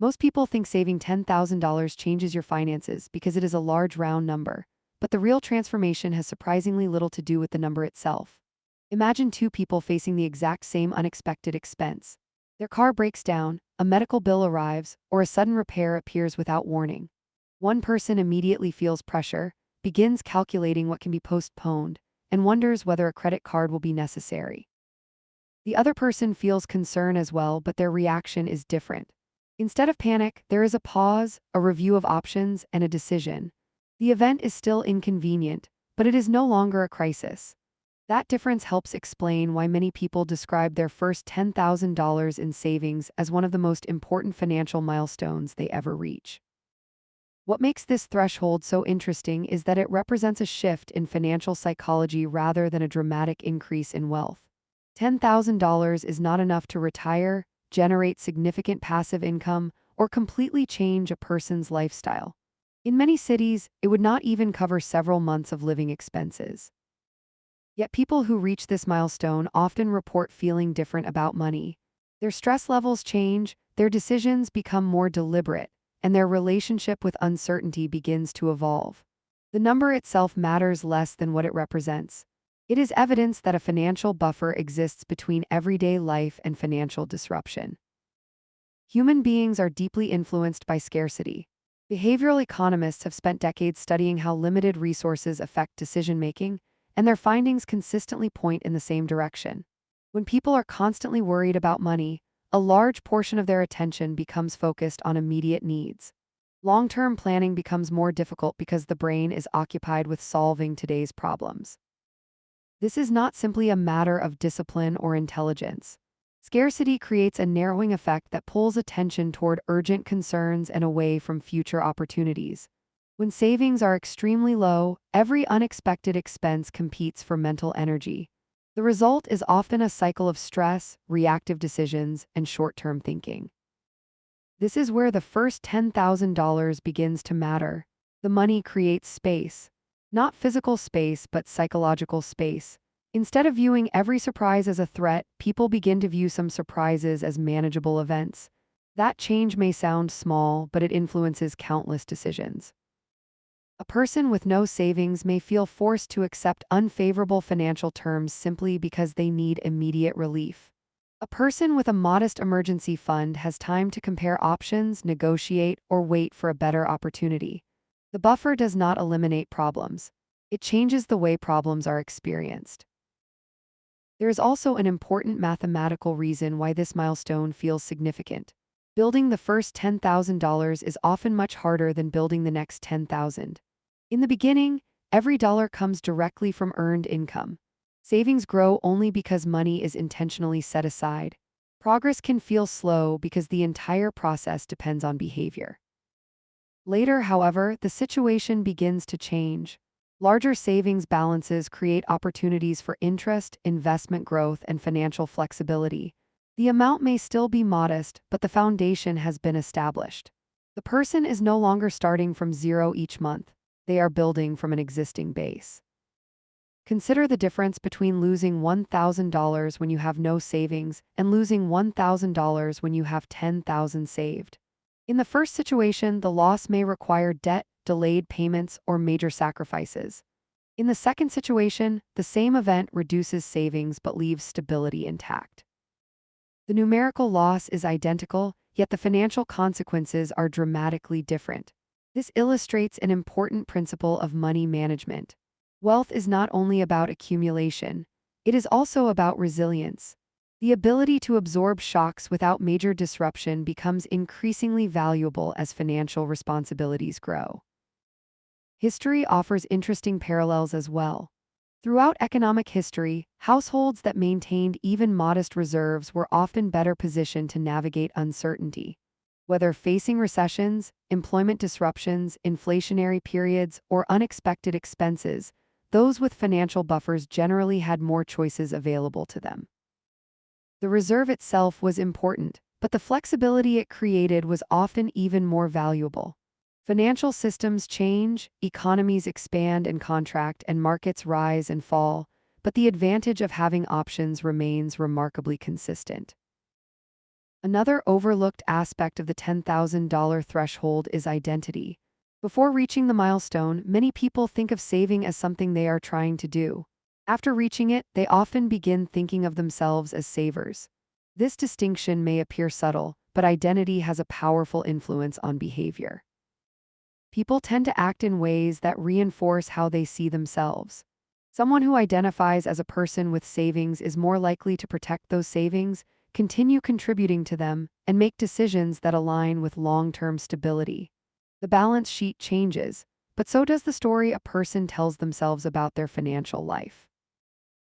Most people think saving $10,000 changes your finances because it is a large round number, but the real transformation has surprisingly little to do with the number itself. Imagine two people facing the exact same unexpected expense. Their car breaks down, a medical bill arrives, or a sudden repair appears without warning. One person immediately feels pressure, begins calculating what can be postponed, and wonders whether a credit card will be necessary. The other person feels concern as well, but their reaction is different. Instead of panic, there is a pause, a review of options, and a decision. The event is still inconvenient, but it is no longer a crisis. That difference helps explain why many people describe their first $10,000 in savings as one of the most important financial milestones they ever reach. What makes this threshold so interesting is that it represents a shift in financial psychology rather than a dramatic increase in wealth. $10,000 is not enough to retire, generate significant passive income, or completely change a person's lifestyle. In many cities, it would not even cover several months of living expenses. Yet people who reach this milestone often report feeling different about money. Their stress levels change, their decisions become more deliberate, and their relationship with uncertainty begins to evolve. The number itself matters less than what it represents. It is evidence that a financial buffer exists between everyday life and financial disruption. Human beings are deeply influenced by scarcity. Behavioral economists have spent decades studying how limited resources affect decision-making, and their findings consistently point in the same direction. When people are constantly worried about money, a large portion of their attention becomes focused on immediate needs. Long-term planning becomes more difficult because the brain is occupied with solving today's problems. This is not simply a matter of discipline or intelligence. Scarcity creates a narrowing effect that pulls attention toward urgent concerns and away from future opportunities. When savings are extremely low, every unexpected expense competes for mental energy. The result is often a cycle of stress, reactive decisions, and short-term thinking. This is where the first $10,000 begins to matter. The money creates space. Not physical space, but psychological space. Instead of viewing every surprise as a threat, people begin to view some surprises as manageable events. That change may sound small, but it influences countless decisions. A person with no savings may feel forced to accept unfavorable financial terms simply because they need immediate relief. A person with a modest emergency fund has time to compare options, negotiate, or wait for a better opportunity. The buffer does not eliminate problems. It changes the way problems are experienced. There is also an important mathematical reason why this milestone feels significant. Building the first $10,000 is often much harder than building the next $10,000. In the beginning, every dollar comes directly from earned income. Savings grow only because money is intentionally set aside. Progress can feel slow because the entire process depends on behavior. Later, however, the situation begins to change. Larger savings balances create opportunities for interest, investment growth, and financial flexibility. The amount may still be modest, but the foundation has been established. The person is no longer starting from zero each month. They are building from an existing base. Consider the difference between losing $1,000 when you have no savings and losing $1,000 when you have $10,000 saved. In the first situation, the loss may require debt, delayed payments, or major sacrifices. In the second situation, the same event reduces savings but leaves stability intact. The numerical loss is identical, yet the financial consequences are dramatically different. This illustrates an important principle of money management. Wealth is not only about accumulation, it is also about resilience. The ability to absorb shocks without major disruption becomes increasingly valuable as financial responsibilities grow. History offers interesting parallels as well. Throughout economic history, households that maintained even modest reserves were often better positioned to navigate uncertainty. Whether facing recessions, employment disruptions, inflationary periods, or unexpected expenses, those with financial buffers generally had more choices available to them. The reserve itself was important, but the flexibility it created was often even more valuable. Financial systems change, economies expand and contract, and markets rise and fall, but the advantage of having options remains remarkably consistent. Another overlooked aspect of the $10,000 threshold is identity. Before reaching the milestone, many people think of saving as something they are trying to do. After reaching it, they often begin thinking of themselves as savers. This distinction may appear subtle, but identity has a powerful influence on behavior. People tend to act in ways that reinforce how they see themselves. Someone who identifies as a person with savings is more likely to protect those savings, continue contributing to them, and make decisions that align with long-term stability. The balance sheet changes, but so does the story a person tells themselves about their financial life.